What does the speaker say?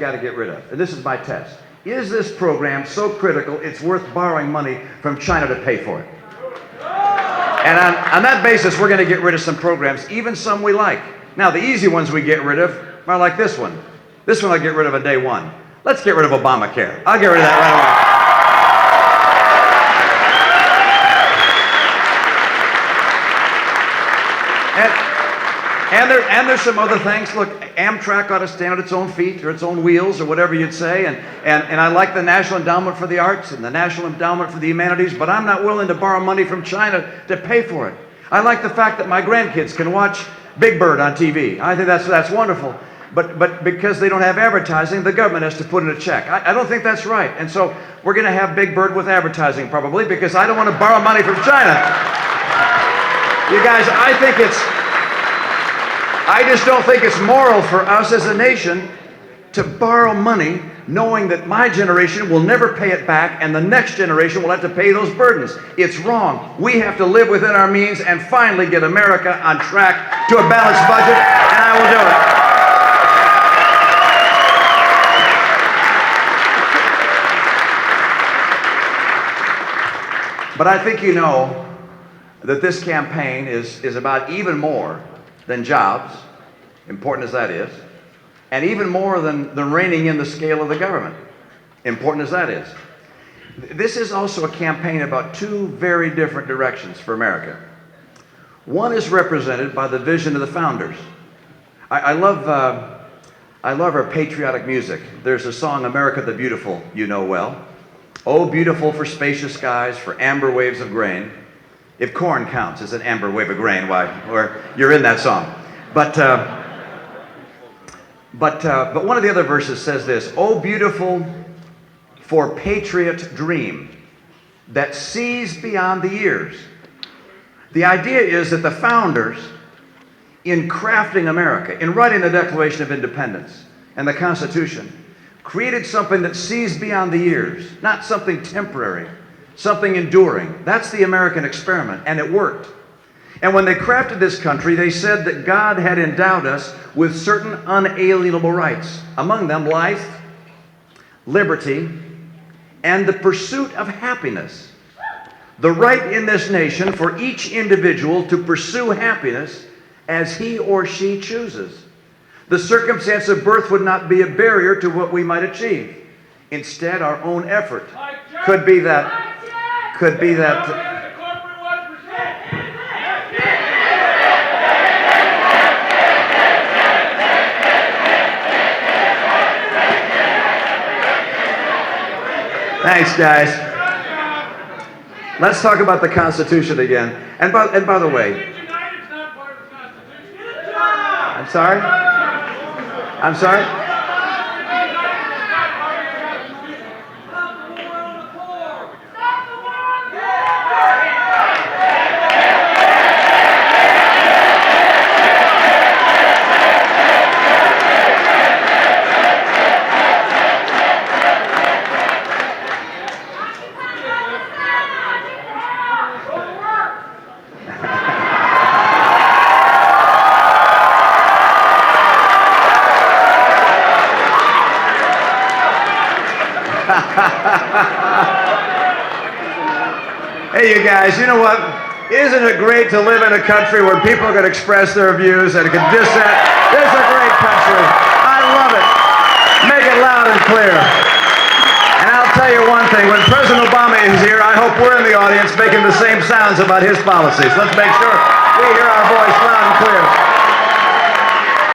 got to get rid of. And this is my test. Is this program so critical it's worth borrowing money from China to pay for it? And on that basis, we're going to get rid of some programs, even some we like. Now, the easy ones we get rid of are like this one. This one I'll get rid of on day one. Let's get rid of Obamacare. I'll get rid of that right away. And there's some other things. Look, Amtrak ought to stand on its own feet or its own wheels or whatever you'd say. And I like the National Endowment for the Arts and the National Endowment for the Humanities, but I'm not willing to borrow money from China to pay for it. I like the fact that my grandkids can watch Big Bird on TV. I think that's wonderful. But because they don't have advertising, the government has to put in a check. I don't think that's right. And so we're going to have Big Bird with advertising probably, because I don't want to borrow money from China. You guys, I just don't think it's moral for us as a nation to borrow money knowing that my generation will never pay it back and the next generation will have to pay those burdens. It's wrong. We have to live within our means and finally get America on track to a balanced budget, and I will do it. But I think you know that this campaign is about even more than jobs, important as that is, and even more than reining in the scale of the government, important as that is. This is also a campaign about two very different directions for America. One is represented by the vision of the founders. I love our patriotic music. There's a song, America the Beautiful, you know well. Oh, beautiful for spacious skies, for amber waves of grain. If corn counts as an amber wave of grain, why, or you're in that song. But one of the other verses says this: oh, beautiful for patriot dream that sees beyond the years. The idea is that the founders, in crafting America, in writing the Declaration of Independence and the Constitution, created something that sees beyond the years, not something temporary, something enduring. That's the American experiment, and it worked. And when they crafted this country, they said that God had endowed us with certain unalienable rights, among them life, liberty, and the pursuit of happiness. The right in this nation for each individual to pursue happiness as he or she chooses. The circumstance of birth would not be a barrier to what we might achieve. Instead, our own effort could be that. Thanks, guys. Let's talk about the Constitution again. And by the way, I'm sorry? I'm sorry? Hey, you guys, you know what? Isn't it great to live in a country where people can express their views and can dissent? This is a great country. I love it. Make it loud and clear. And I'll tell you one thing. When President Obama is here, I hope we're in the audience making the same sounds about his policies. Let's make sure.